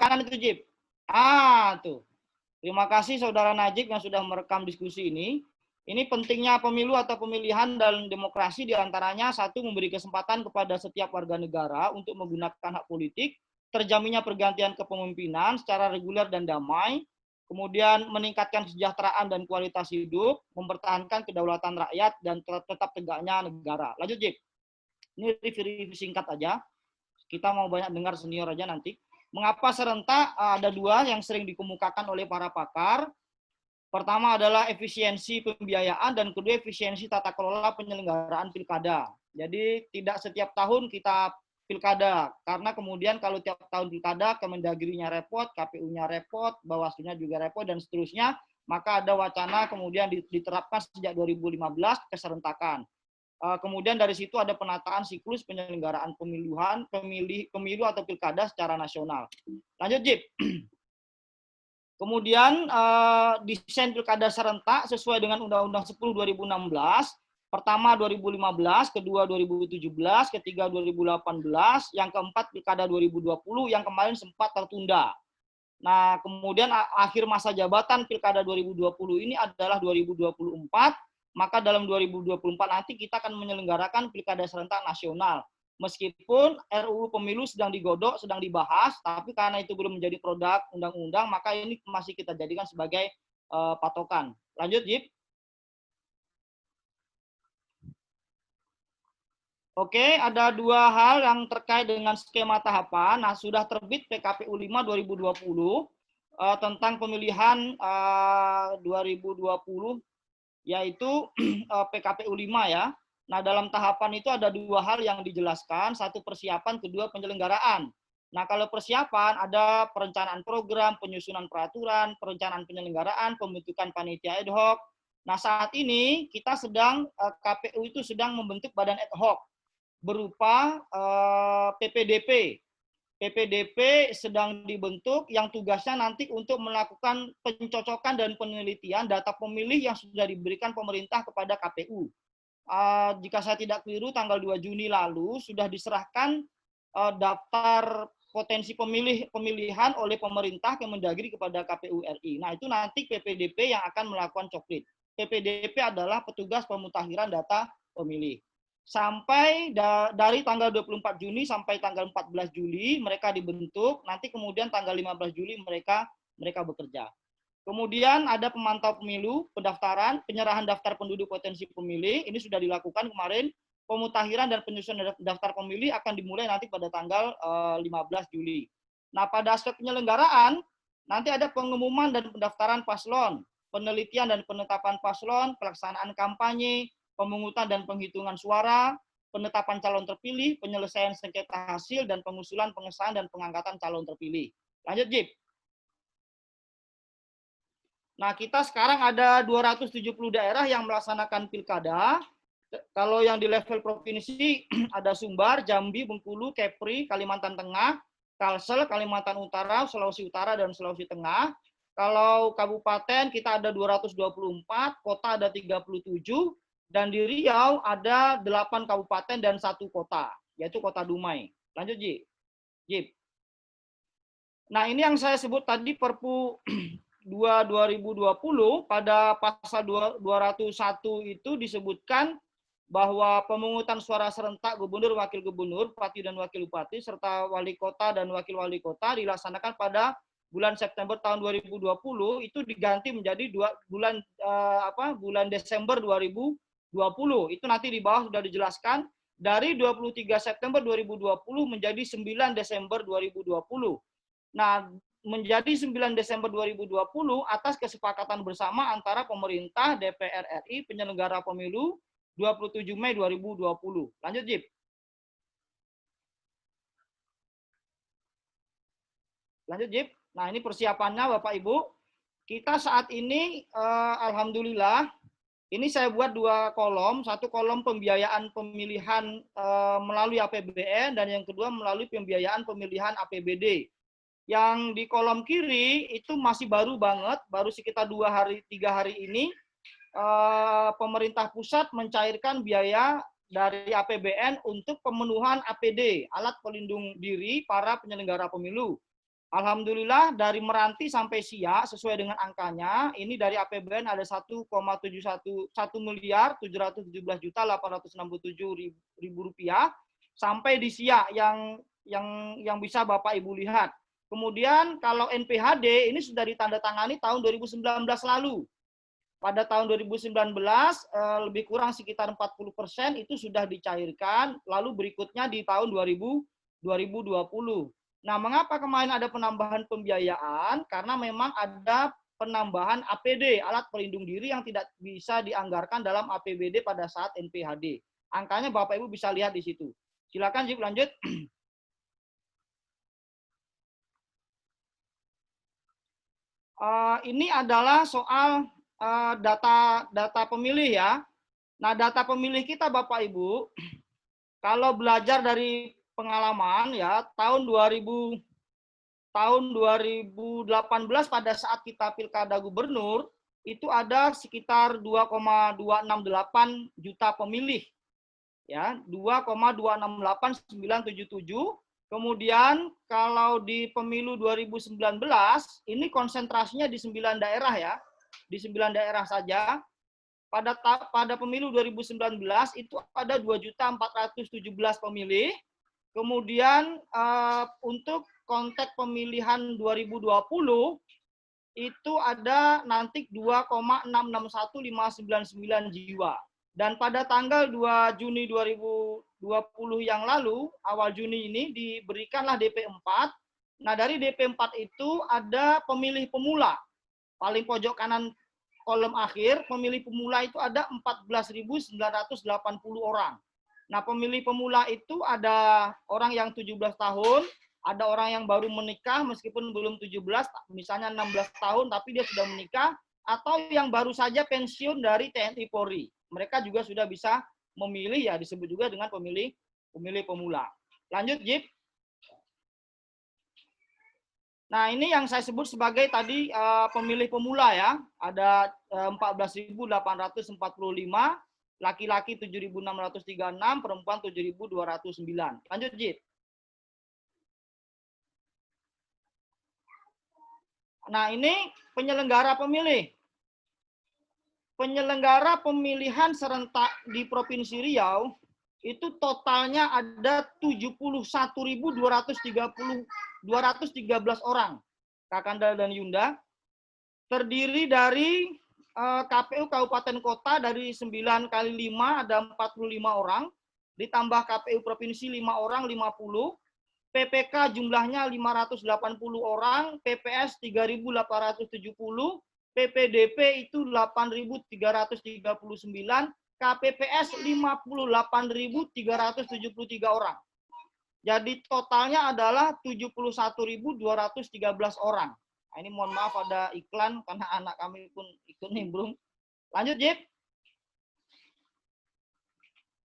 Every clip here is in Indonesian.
kanan itu, Jip. Ah, tuh. Terima kasih Saudara Najib yang sudah merekam diskusi ini. Ini pentingnya pemilu atau pemilihan dalam demokrasi diantaranya satu memberi kesempatan kepada setiap warga negara untuk menggunakan hak politik, terjaminnya pergantian kepemimpinan secara reguler dan damai, kemudian meningkatkan kesejahteraan dan kualitas hidup, mempertahankan kedaulatan rakyat dan tetap tegaknya negara. Lanjut, Jip. Ini review singkat aja. Kita mau banyak dengar senior aja nanti. Mengapa serentak? Ada dua yang sering dikemukakan oleh para pakar. Pertama adalah efisiensi pembiayaan dan kedua efisiensi tata kelola penyelenggaraan pilkada. Jadi tidak setiap tahun kita pilkada, karena kemudian kalau tiap tahun pilkada, Kemendagrinya repot, KPU-nya repot, Bawaslu-nya juga repot, dan seterusnya, maka ada wacana kemudian diterapkan sejak 2015 keserentakan. Kemudian dari situ ada penataan siklus penyelenggaraan pemilu atau pilkada secara nasional. Lanjut, Jip. Kemudian desain pilkada serentak sesuai dengan Undang-Undang 10 2016, pertama 2015, kedua 2017, ketiga 2018, yang keempat pilkada 2020, yang kemarin sempat tertunda. Nah, kemudian akhir masa jabatan pilkada 2020 ini adalah 2024, maka dalam 2024 nanti kita akan menyelenggarakan pilkada serentak nasional. Meskipun RUU Pemilu sedang digodok, sedang dibahas, tapi karena itu belum menjadi produk undang-undang, maka ini masih kita jadikan sebagai patokan. Lanjut, Jip. Oke, ada dua hal yang terkait dengan skema tahapan. Nah, sudah terbit PKPU 5 2020 tentang pemilihan 2020, yaitu PKPU 5 ya. Nah, dalam tahapan itu ada dua hal yang dijelaskan, satu persiapan, kedua penyelenggaraan. Nah, kalau persiapan ada perencanaan program, penyusunan peraturan, perencanaan penyelenggaraan, pembentukan panitia ad hoc. Nah, saat ini kita sedang, KPU itu sedang membentuk badan ad hoc berupa PPDP. PPDP sedang dibentuk yang tugasnya nanti untuk melakukan pencocokan dan penelitian data pemilih yang sudah diberikan pemerintah kepada KPU. Jika saya tidak keliru, tanggal 2 Juni lalu sudah diserahkan daftar potensi pemilihan oleh pemerintah Kemendagri kepada KPU RI. Nah, itu nanti PPDP yang akan melakukan coklit. PPDP adalah petugas pemutakhiran data pemilih. Sampai dari tanggal 24 Juni sampai tanggal 14 Juli mereka dibentuk, nanti kemudian tanggal 15 Juli mereka bekerja. Kemudian ada pemantau pemilu, pendaftaran, penyerahan daftar penduduk potensi pemilih, ini sudah dilakukan kemarin. Pemutakhiran dan penyusunan daftar pemilih akan dimulai nanti pada tanggal 15 Juli. Nah, pada aspek penyelenggaraan, nanti ada pengumuman dan pendaftaran paslon, penelitian dan penetapan paslon, pelaksanaan kampanye, pemungutan dan penghitungan suara, penetapan calon terpilih, penyelesaian sengketa hasil, dan pengusulan, pengesahan, dan pengangkatan calon terpilih. Lanjut, Jip. Nah, kita sekarang ada 270 daerah yang melaksanakan pilkada. Kalau yang di level provinsi ada Sumbar, Jambi, Bengkulu, Kepri, Kalimantan Tengah, Kalsel, Kalimantan Utara, Sulawesi Utara, dan Sulawesi Tengah. Kalau kabupaten kita ada 224, kota ada 37, dan di Riau ada 8 kabupaten dan 1 kota, yaitu Kota Dumai. Lanjut, Jip. Nah, ini yang saya sebut tadi Perpu 2/2020 pada pasal 201 itu disebutkan bahwa pemungutan suara serentak gubernur, wakil gubernur, bupati dan wakil bupati serta wali kota dan wakil wali kota dilaksanakan pada bulan September tahun 2020 itu diganti menjadi bulan Desember 2020. Itu nanti di bawah sudah dijelaskan dari 23 September 2020 menjadi 9 Desember 2020. Nah, menjadi 9 Desember 2020 atas kesepakatan bersama antara pemerintah, DPR RI, penyelenggara pemilu 27 Mei 2020. Lanjut, Jip. Lanjut, Jip. Nah, ini persiapannya Bapak Ibu. Kita saat ini alhamdulillah ini saya buat 2 kolom, satu kolom pembiayaan pemilihan melalui APBN dan yang kedua melalui pembiayaan pemilihan APBD. Yang di kolom kiri itu masih baru banget, baru sekitar 2-3 hari ini pemerintah pusat mencairkan biaya dari APBN untuk pemenuhan APD, alat pelindung diri para penyelenggara pemilu. Alhamdulillah dari Meranti sampai Siak sesuai dengan angkanya, ini dari APBN ada 1,717.867.867 rupiah sampai di Siak yang bisa Bapak Ibu lihat. Kemudian kalau NPHD ini sudah ditandatangani tahun 2019 lalu. Pada tahun 2019 lebih kurang sekitar 40% itu sudah dicairkan, lalu berikutnya di tahun 2020. Nah, mengapa kemarin ada penambahan pembiayaan? Karena memang ada penambahan APD, alat pelindung diri yang tidak bisa dianggarkan dalam APBD pada saat NPHD. Angkanya Bapak Ibu bisa lihat di situ. Silakan Jip lanjut. Ini adalah soal data pemilih ya. Nah, data pemilih kita Bapak Ibu, kalau belajar dari pengalaman ya, tahun 2018 pada saat kita pilkada gubernur, itu ada sekitar 2,268 juta pemilih. Ya, 2,268977. Kemudian kalau di pemilu 2019 ini konsentrasinya di 9 daerah ya. Di 9 daerah saja. Pada pemilu 2019 itu ada 2.417 pemilih. Kemudian untuk konteks pemilihan 2020 itu ada nanti 2,661599 jiwa. Dan pada tanggal 2 Juni 2020 yang lalu, awal Juni ini diberikanlah DP4. Nah, dari DP4 itu ada pemilih pemula. Paling pojok kanan kolom akhir, pemilih pemula itu ada 14.980 orang. Nah, pemilih pemula itu ada orang yang 17 tahun, ada orang yang baru menikah meskipun belum 17, misalnya 16 tahun tapi dia sudah menikah, atau yang baru saja pensiun dari TNI Polri. Mereka juga sudah bisa memilih, ya disebut juga dengan pemilih pemula. Lanjut, Jip. Nah, ini yang saya sebut sebagai tadi pemilih pemula ya. Ada 14.845, laki-laki 7.636, perempuan 7.209. Lanjut, Jip. Nah, ini penyelenggara pemilih. Penyelenggara pemilihan serentak di Provinsi Riau itu totalnya ada 71.213 orang. Kakanda dan Yunda. Terdiri dari KPU Kabupaten Kota dari 9 kali 5 ada 45 orang. Ditambah KPU Provinsi 5 orang 50. PPK jumlahnya 580 orang, PPS 3.870, PPDP itu 8.339, KPPS 58.373 orang. Jadi totalnya adalah 71.213 orang. Nah, ini mohon maaf ada iklan karena anak kami pun ikut nimbrung. Lanjut, Jip.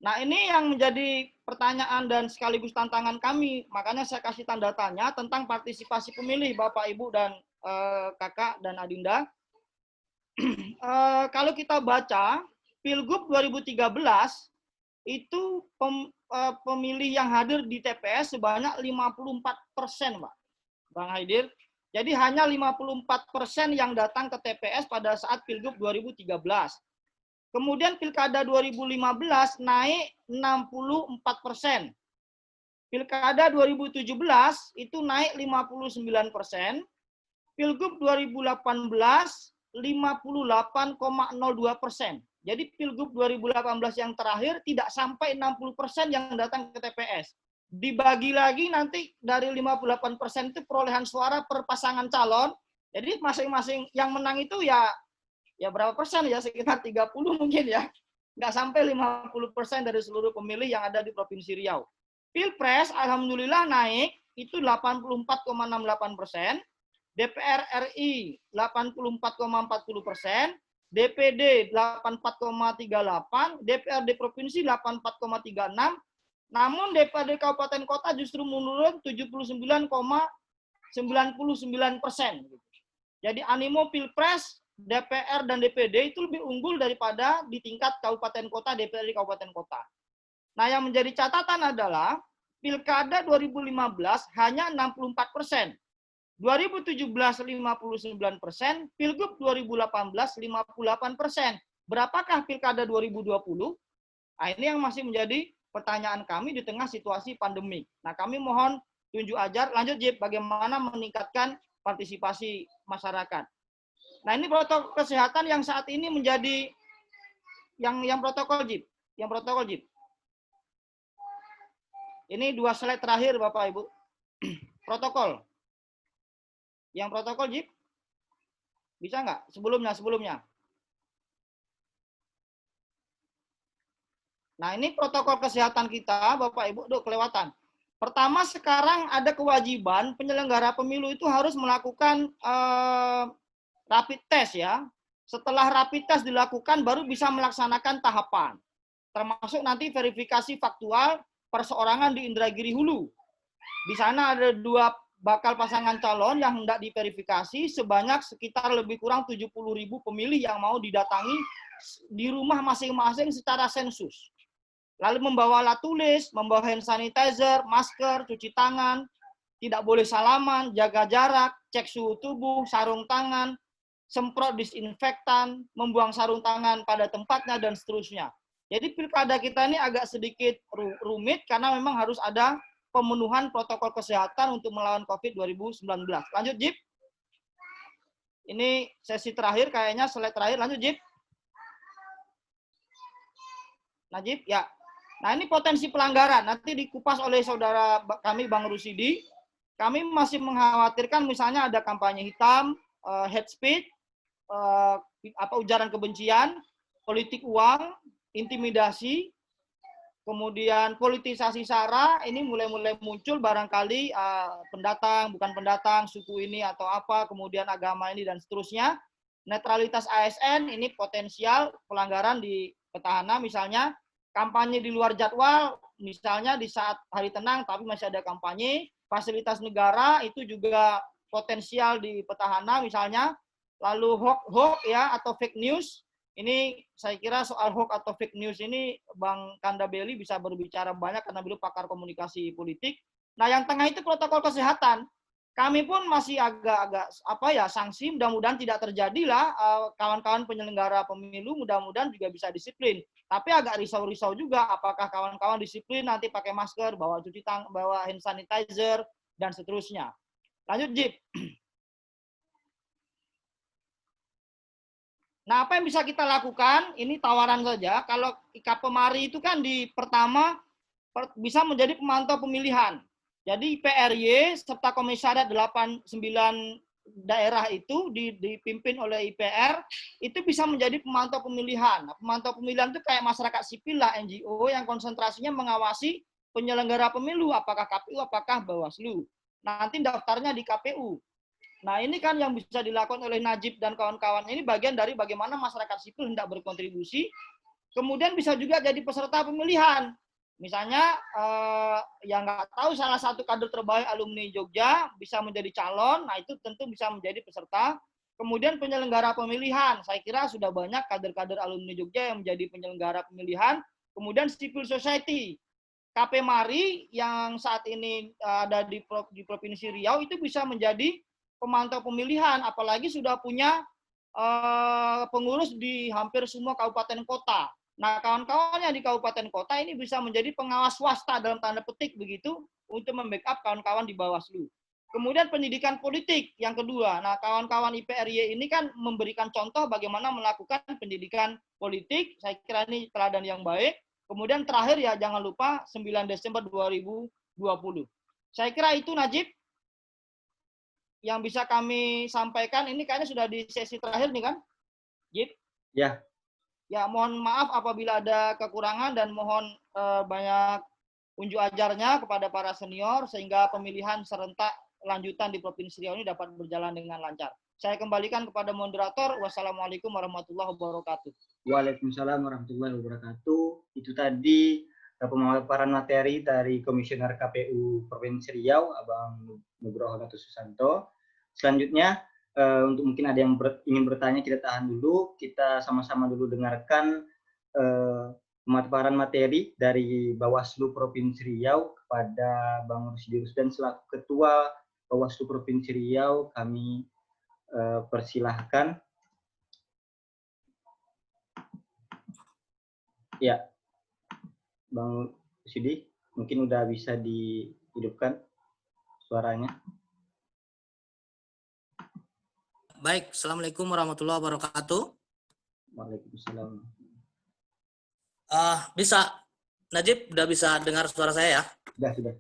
Nah, ini yang menjadi pertanyaan dan sekaligus tantangan kami. Makanya saya kasih tanda tanya tentang partisipasi pemilih, Bapak, Ibu, dan Kakak dan Adinda. Kalau kita baca, Pilgub 2013, itu pemilih yang hadir di TPS sebanyak 54%, Pak. Bang Haidir. Jadi hanya 54% yang datang ke TPS pada saat Pilgub 2013. Kemudian Pilkada 2015 naik 64%. Pilkada 2017 itu naik 59%. Pilgub 2018 58,02%. Jadi Pilgub 2018 yang terakhir tidak sampai 60% yang datang ke TPS. Dibagi lagi nanti dari 58% itu perolehan suara per pasangan calon. Jadi masing-masing yang menang itu ya berapa persen ya, sekitar 30 mungkin ya. Nggak sampai 50% dari seluruh pemilih yang ada di Provinsi Riau. Pilpres alhamdulillah naik itu 84,68%, DPR RI 84,40%, DPD 84,38%, DPRD Provinsi 84,36%, namun DPRD Kabupaten Kota justru menurun 79,99%. Jadi animo Pilpres DPR dan DPD itu lebih unggul daripada di tingkat kabupaten kota, DPRD kabupaten kota. Nah, yang menjadi catatan adalah Pilkada 2015 hanya 64%. 2017 59%, Pilgub 2018 58%. Berapakah Pilkada 2020? Nah, ini yang masih menjadi pertanyaan kami di tengah situasi pandemi. Nah, kami mohon tunjuk ajar, lanjut Jip, bagaimana meningkatkan partisipasi masyarakat. Nah, ini protokol kesehatan yang saat ini menjadi yang protokol Jip, Ini 2 slide terakhir Bapak Ibu. Protokol. Yang protokol Jip. Bisa nggak? Sebelumnya. Nah, ini protokol kesehatan kita, Bapak Ibu, kelewatan. Pertama, sekarang ada kewajiban penyelenggara pemilu itu harus melakukan rapid test ya. Setelah rapid test dilakukan, baru bisa melaksanakan tahapan. Termasuk nanti verifikasi faktual perseorangan di Indragiri Hulu. Di sana ada 2 bakal pasangan calon yang hendak diverifikasi sebanyak sekitar lebih kurang 70.000 pemilih yang mau didatangi di rumah masing-masing secara sensus. Lalu membawa alat tulis, membawa hand sanitizer, masker, cuci tangan, tidak boleh salaman, jaga jarak, cek suhu tubuh, sarung tangan, semprot disinfektan, membuang sarung tangan pada tempatnya, dan seterusnya. Jadi pilkada kita ini agak sedikit rumit karena memang harus ada pemenuhan protokol kesehatan untuk melawan COVID 2019. Lanjut, Jip. Ini sesi terakhir, kayaknya slide terakhir. Lanjut, Jip. Najib, ya. Nah, ini potensi pelanggaran. Nanti dikupas oleh saudara kami, Bang Rusidi. Kami masih mengkhawatirkan misalnya ada kampanye hitam, hate speech, ujaran kebencian, politik uang, intimidasi, kemudian politisasi SARA, ini mulai muncul barangkali pendatang, bukan pendatang, suku ini atau apa, kemudian agama ini dan seterusnya. Netralitas ASN, ini potensial pelanggaran di petahana, misalnya kampanye di luar jadwal, misalnya di saat hari tenang tapi masih ada kampanye. Fasilitas negara itu juga potensial di petahana misalnya. Lalu hoax ya atau fake news. Ini saya kira soal hoax atau fake news ini Bang Kanda Beli bisa berbicara banyak karena beliau pakar komunikasi politik. Nah, yang tengah itu protokol kesehatan. Kami pun masih agak sanksi, mudah-mudahan tidak terjadilah kawan-kawan penyelenggara pemilu mudah-mudahan juga bisa disiplin. Tapi agak risau-risau juga apakah kawan-kawan disiplin nanti pakai masker, bawa cuci tangan, bawa hand sanitizer dan seterusnya. Lanjut, Jip. Nah, apa yang bisa kita lakukan? Ini tawaran saja. Kalau IKPMARI itu kan di pertama bisa menjadi pemantau pemilihan. Jadi IPRY serta komisariat 89 daerah itu dipimpin oleh IPR, itu bisa menjadi pemantau pemilihan. Nah, pemantau pemilihan itu kayak masyarakat sipil lah, NGO yang konsentrasinya mengawasi penyelenggara pemilu, apakah KPU, apakah Bawaslu. Nanti daftarnya di KPU. Nah, ini kan yang bisa dilakukan oleh Najib dan kawan-kawan. Ini bagian dari bagaimana masyarakat sipil hendak berkontribusi. Kemudian bisa juga jadi peserta pemilihan. Misalnya, yang nggak tahu salah satu kader terbaik alumni Jogja bisa menjadi calon, nah itu tentu bisa menjadi peserta. Kemudian penyelenggara pemilihan, saya kira sudah banyak kader-kader alumni Jogja yang menjadi penyelenggara pemilihan. Kemudian civil society, KPMARI yang saat ini ada di Provinsi Riau itu bisa menjadi pemantau pemilihan, apalagi sudah punya pengurus di hampir semua kabupaten kota. Nah, kawan-kawan yang di kabupaten kota ini bisa menjadi pengawas swasta dalam tanda petik begitu untuk membackup kawan-kawan di Bawaslu. Kemudian pendidikan politik yang kedua. Nah, kawan-kawan IPRY ini kan memberikan contoh bagaimana melakukan pendidikan politik. Saya kira ini teladan yang baik. Kemudian terakhir ya jangan lupa 9 Desember 2020. Saya kira itu Najib yang bisa kami sampaikan. Ini kayaknya sudah di sesi terakhir nih kan, Jip? Ya. Ya, mohon maaf apabila ada kekurangan dan mohon banyak unjuk ajarnya kepada para senior sehingga pemilihan serentak lanjutan di Provinsi Riau ini dapat berjalan dengan lancar. Saya kembalikan kepada moderator. Wassalamualaikum warahmatullahi wabarakatuh. Waalaikumsalam warahmatullahi wabarakatuh. Itu tadi pemaparan materi dari Komisioner KPU Provinsi Riau, Abang Nugroho Gatot Susanto. Selanjutnya, untuk mungkin ada yang ingin bertanya, kita tahan dulu. Kita sama-sama dulu dengarkan pemaparan materi dari Bawaslu Provinsi Riau kepada Bang Rusdi Rusdan selaku Ketua Bawaslu Provinsi Riau kami persilahkan. Ya, Bang Sidi, mungkin udah bisa dihidupkan suaranya. Baik, Assalamualaikum warahmatullahi wabarakatuh. Waalaikumsalam. Bisa, Najib udah bisa dengar suara saya ya? Sudah.